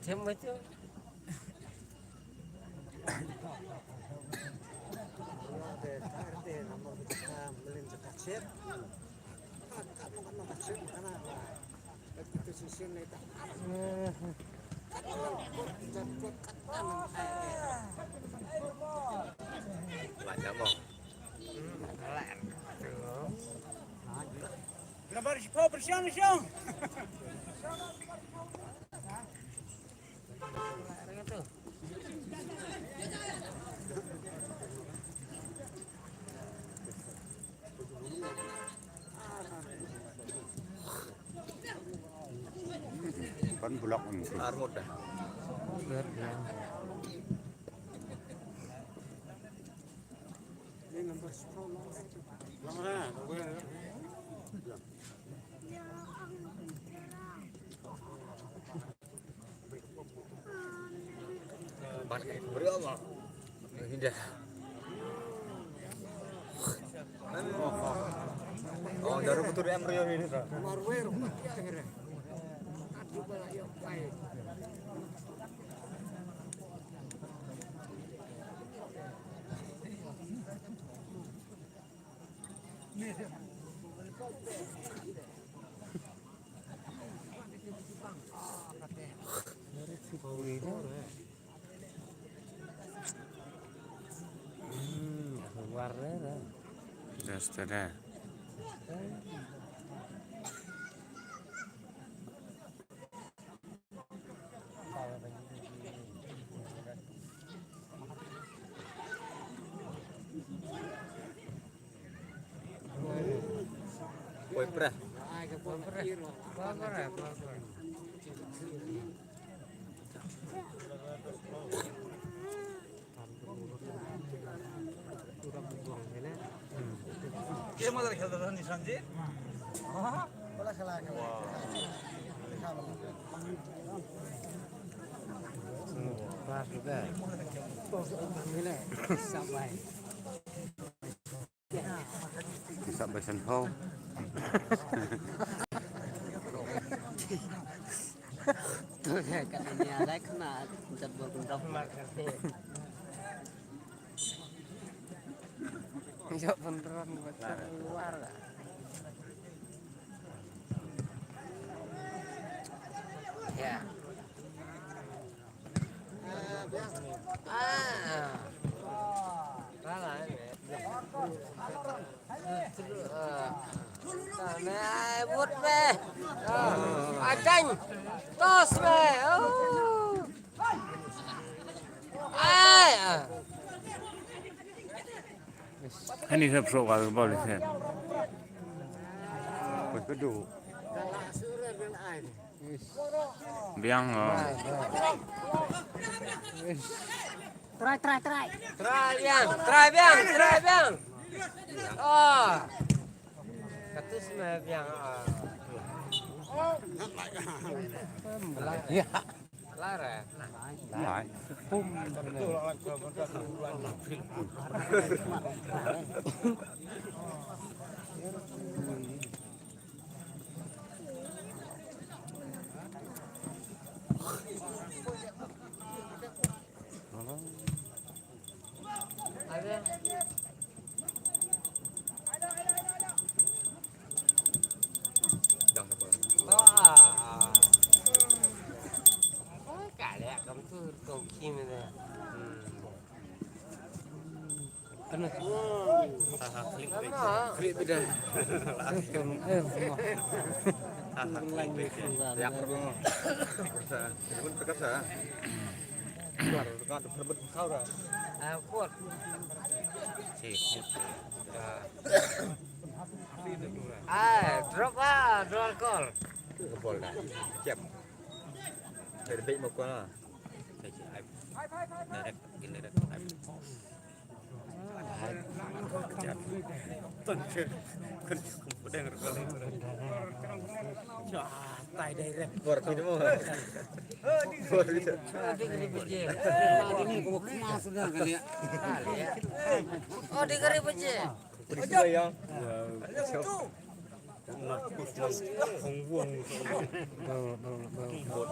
Jam itu. Banyak mau. Grabar siapa bersiang siang? Kan bulak mungkin. Armut dah. Pakai berapa? Indah. Oh, dari putur embryo ini tak? Warna. Just ada. Kue perah. Dia mau dari kelihatan di sana sih? Kelas juga. Ini sampai. Bisa besen ho. Tuh ya kan ini ada kena jebol bendok market. Ya beneran buat keluar lah. Ya. Salah ini. Nah, buat be. Acang. Tos be. Ini saya pro kalau boleh saya. Kedua. Biang Try. Try biang. Oh. Katus me biang. Ya. Lara. lại. Pum. Ada. Wah. Cả lẹ cắm thư cầu kim này. Ano? Klik beda. Ya perlu. Pun perkasa. Keluar dekat berbet kau dah. Kuat. Drop call. Kebol dah. Siap. Dari baik mau kau lah. Direct. Tai direct. Buat ini mau. Buat itu. Ini kok kena sudah kali ya. Oh, dikari beje. Bersih yang. Không vuông. Một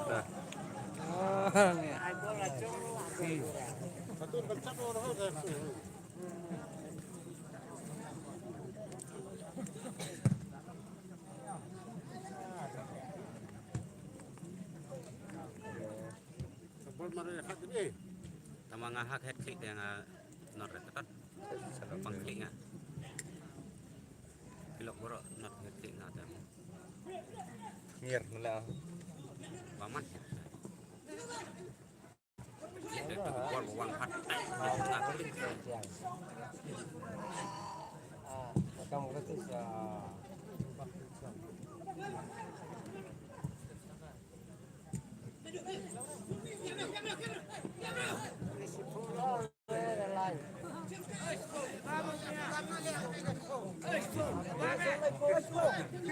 Tama nga hak head click yang not retekat pang click nga pilok boro not head click nga tam Ngir nila. paman itu buat uang hat nga click Kamu kata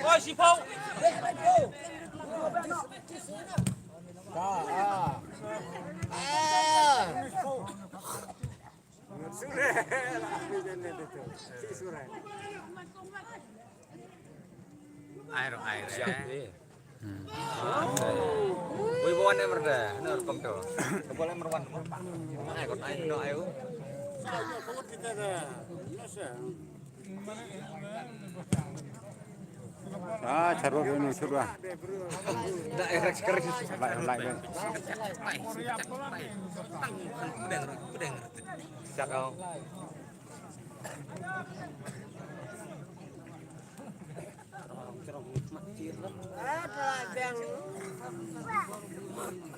Ôi, chị Phong. air air Siap sih. Wih bawan yang berda, benar pengdo. Boleh merwan. Mana ikut air no ayo. Charot ini sudah. Dah erek keris. Lain. Siap kau.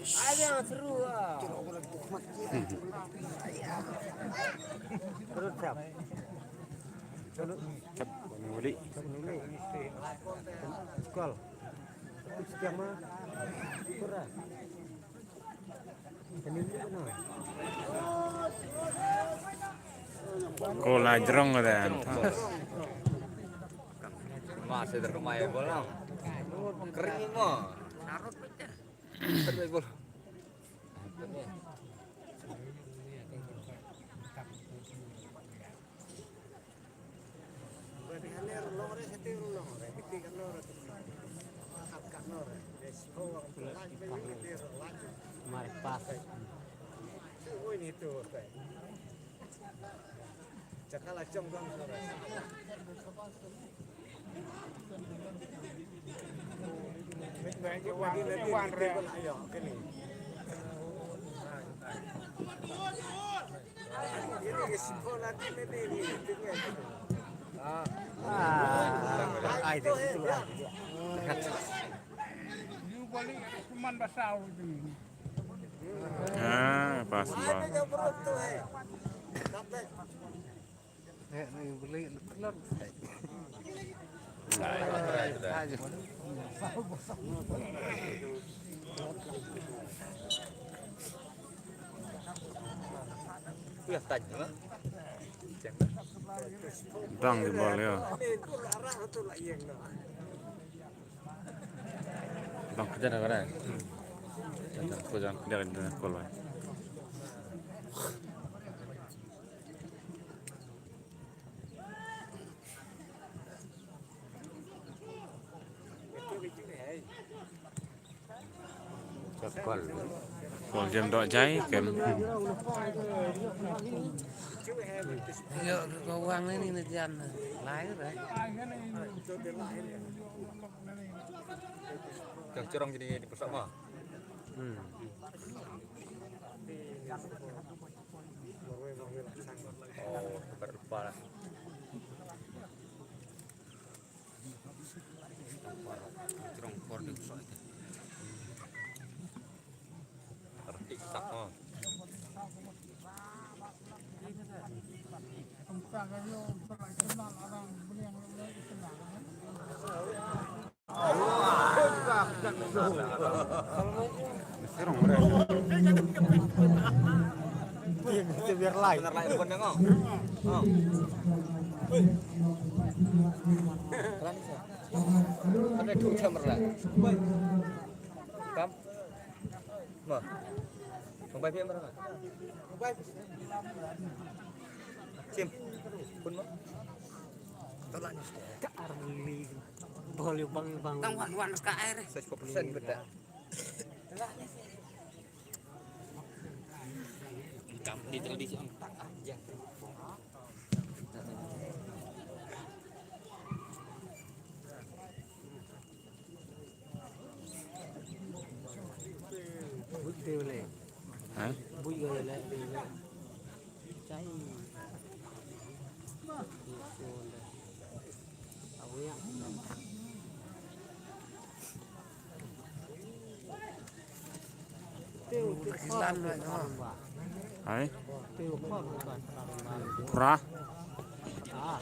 ada yang seru Terus siap. Beli. Gol. Sekian mah. Kurang. Ini benar. Kola jerong kan. Masih terkemai bola. Kering mah. sarut betul Terbaik bola. Mari pas. Pas. Beli telur. Iya tanya. Bang di bawah ya. Bang kerja dah kan? Kerja di sekolah. Còn jam đỏ cháy kèm. Yo, có quăng lên ini jalan lái rồi. Yang curang jadi dipesak mah. Oh, berlupa lah. Cerong kor di usok itu. Tertiksak mah. Serong mereka. Biar lain. Benar lain bukan nengok. Oh. Ada 2 jam lah. Kam. Mah. Sampai PM berapa? Sim. Pun mah. Tolak ni. Arli. Boleh bang. Tang wan ka air. 100% beda. Kam di tradisi on tak aja. Bukti boleh. Hah? Bui gaya lah. Cai. Tahu yang. Kilan lah. Hai. Tiêu kho bukan. Kurah. Ah.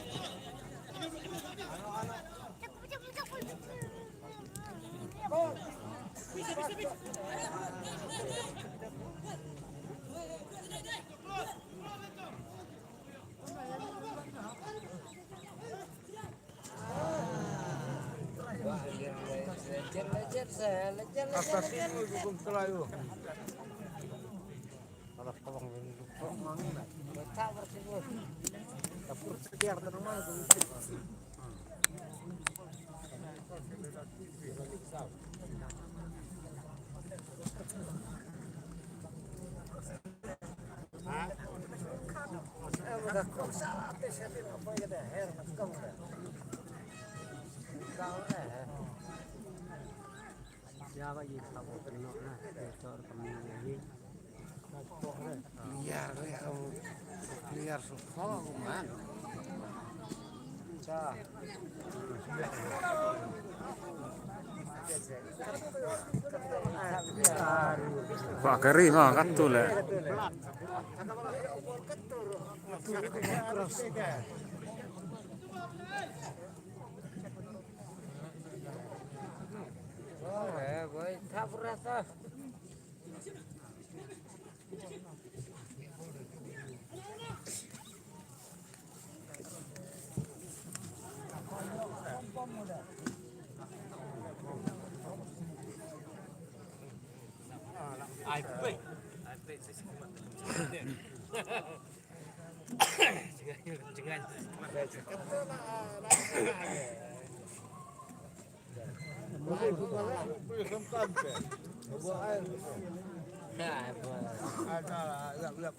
Ya vậy sao bộ cái nó nè cho cầm gì liar khó mà cha Pak Keri mah katul ya. với tháp ra ta Ai pe. Jangan. Nah, Ada, lihat